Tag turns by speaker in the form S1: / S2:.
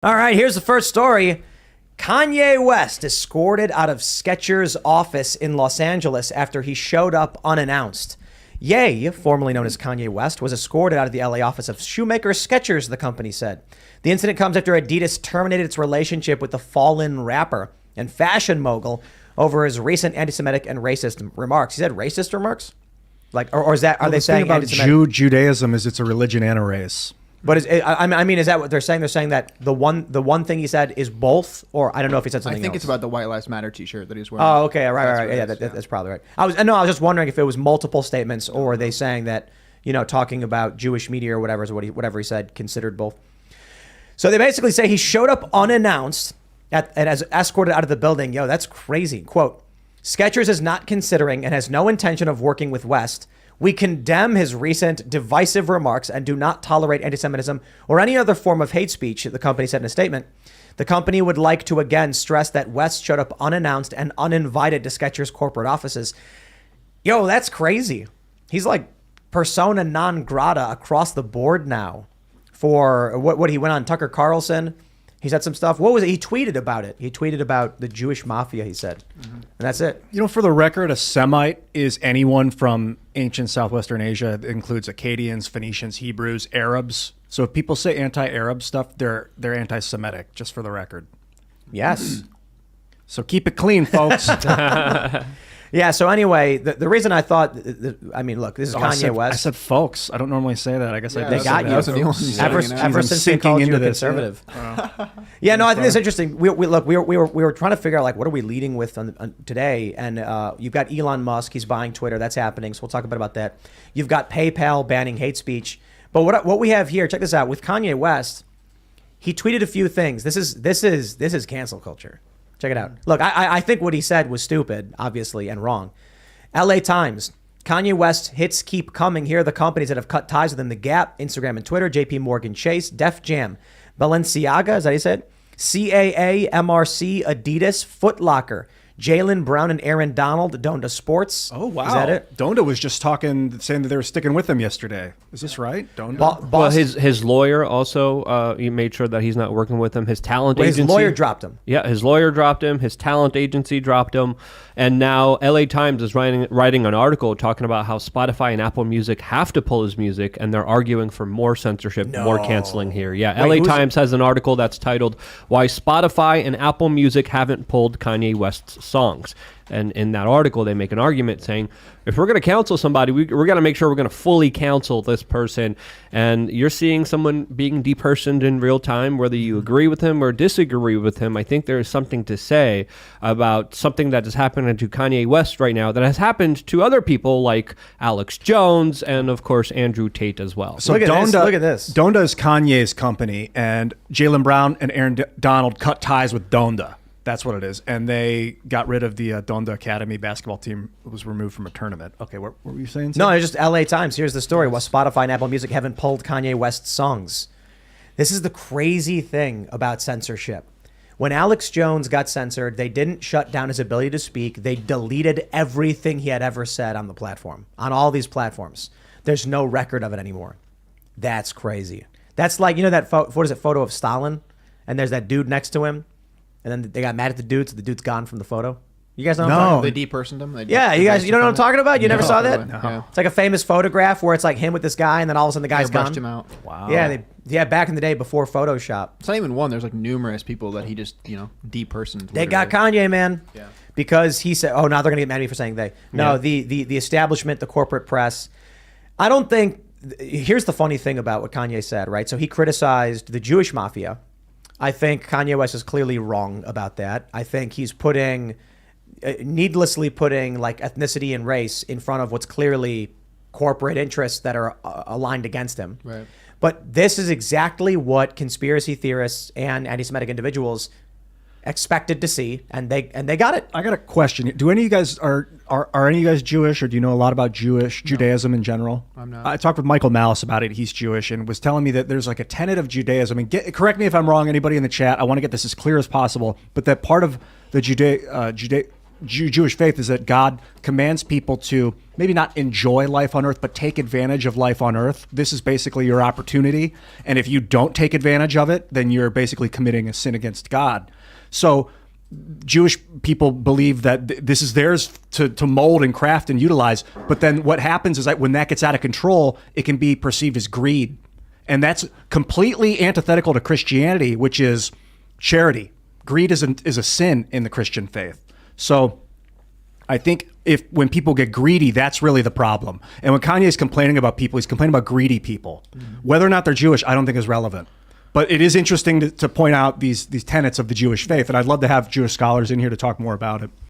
S1: All right, here's the first story. Kanye West escorted out of Skechers' office in Los Angeles after he showed up unannounced. Ye, formerly known as Kanye West, was escorted out of the LA office of shoemaker Skechers, the company said. The incident comes after Adidas terminated its relationship with the fallen rapper and fashion mogul over his recent anti-Semitic and racist remarks. He said racist remarks? Or is that, are they saying
S2: about Judaism is it's a religion and a race.
S1: But I mean, is that what they're saying? They're saying that the one thing he said is both, or I don't know if he said something else.
S3: I think it's about the White Lives Matter T-shirt that he's wearing.
S1: Oh, okay, right. Yeah, that's probably right. I was just wondering if it was multiple statements, or are they saying that, talking about Jewish media or whatever is whatever he said considered both. So they basically say he showed up unannounced and as escorted out of the building. Yo, that's crazy. Quote: Skechers is not considering and has no intention of working with West. We condemn his recent divisive remarks and do not tolerate anti-Semitism or any other form of hate speech, the company said in a statement. The company would like to again stress that West showed up unannounced and uninvited to Skechers' corporate offices. Yo, that's crazy. He's like persona non grata across the board now for what he went on Tucker Carlson. He said some stuff. What was it? He tweeted about it. He tweeted about the Jewish mafia, he said. And that's it.
S2: For the record, a Semite is anyone from ancient Southwestern Asia. It includes Akkadians, Phoenicians, Hebrews, Arabs. So if people say anti-Arab stuff, they're anti-Semitic, just for the record.
S1: Yes.
S2: So keep it clean, folks.
S1: Yeah, so anyway, the reason I thought, look, this is Kanye West.
S2: I said folks. I don't normally say that. I guess
S1: they got you. Ever since they called you a conservative. Yeah, no, I think it's interesting. We were trying to figure out, like, what are we leading with on today? And you've got Elon Musk. He's buying Twitter. That's happening. So we'll talk a bit about that. You've got PayPal banning hate speech. But what we have here, check this out. With Kanye West, he tweeted a few things. This is cancel culture. Check it out. Look, I think what he said was stupid, obviously, and wrong. LA Times. Kanye West hits keep coming. Here are the companies that have cut ties with him. The Gap, Instagram and Twitter, JP Morgan Chase, Def Jam, Balenciaga, is that how you said? CAA, MRC, Adidas, Foot Locker, Jaylen Brown and Aaron Donald, Donda Sports.
S2: Oh, wow.
S1: Is that it?
S2: Donda was just saying that they were sticking with him yesterday. Is this right? Donda?
S4: Well, his lawyer also he made sure that he's not working with him. His talent agency.
S1: His lawyer dropped him.
S4: Yeah, his lawyer dropped him. His talent agency dropped him. And now LA Times is writing an article talking about how Spotify and Apple Music have to pull his music, and they're arguing for more censorship, more canceling here. Yeah, LA Times has an article that's titled "Why Spotify and Apple Music Haven't Pulled Kanye West's Songs." And in that article, they make an argument saying, if we're going to counsel somebody, we're going to make sure we're going to fully counsel this person. And you're seeing someone being depersoned in real time, whether you agree with him or disagree with him. I think there is something to say about something that is happening to Kanye West right now that has happened to other people like Alex Jones and, of course, Andrew Tate as well.
S1: So look at this.
S2: Donda is Kanye's company, and Jaylen Brown and Aaron Donald cut ties with Donda. That's what it is. And they got rid of the Donda Academy basketball team that was removed from a tournament. Okay, what were you saying?
S1: No, it's just LA Times. Here's the story. While Spotify and Apple Music haven't pulled Kanye West's songs. This is the crazy thing about censorship. When Alex Jones got censored, they didn't shut down his ability to speak. They deleted everything he had ever said on the platform, on all these platforms. There's no record of it anymore. That's crazy. That's like, that photo of Stalin? And there's that dude next to him. And then they got mad at the dude, so the dude's gone from the photo. You guys know what I'm talking about?
S3: They depersoned him?
S1: Yeah, you guys, you don't know what I'm talking about? You never saw that?
S3: No. Yeah.
S1: It's like a famous photograph where it's like him with this guy, and then all of a sudden the guy's gone.
S3: Brushed him out.
S2: Wow.
S1: Yeah, back in the day before Photoshop.
S3: It's not even one. There's like numerous people that he just, depersoned.
S1: They got Kanye, man. Yeah. Because he said, now they're going to get mad at me for saying they. No, the establishment, the corporate press. I don't think, here's the funny thing about what Kanye said, right? So he criticized the Jewish mafia. I think Kanye West is clearly wrong about that. I think he's needlessly putting like ethnicity and race in front of what's clearly corporate interests that are aligned against him.
S3: Right.
S1: But this is exactly what conspiracy theorists and anti-Semitic individuals expected to see, and they got it.
S2: I got a question. Do any of you guys are any of you guys Jewish, or do you know a lot about Judaism in general?
S3: I'm not.
S2: I talked with Michael Malice about it. He's Jewish and was telling me that there's like a tenet of Judaism. And correct me if I'm wrong, anybody in the chat. I want to get this as clear as possible. But that part of the Jewish faith is that God commands people to maybe not enjoy life on earth, but take advantage of life on earth. This is basically your opportunity. And if you don't take advantage of it, then you're basically committing a sin against God. So Jewish people believe that this is theirs to mold and craft and utilize. But then what happens is that when that gets out of control, it can be perceived as greed. And that's completely antithetical to Christianity, which is charity. Greed is a sin in the Christian faith. So I think when people get greedy, that's really the problem. And when Kanye is complaining about people, he's complaining about greedy people. Whether or not they're Jewish, I don't think is relevant. But it is interesting to point out these tenets of the Jewish faith. And I'd love to have Jewish scholars in here to talk more about it.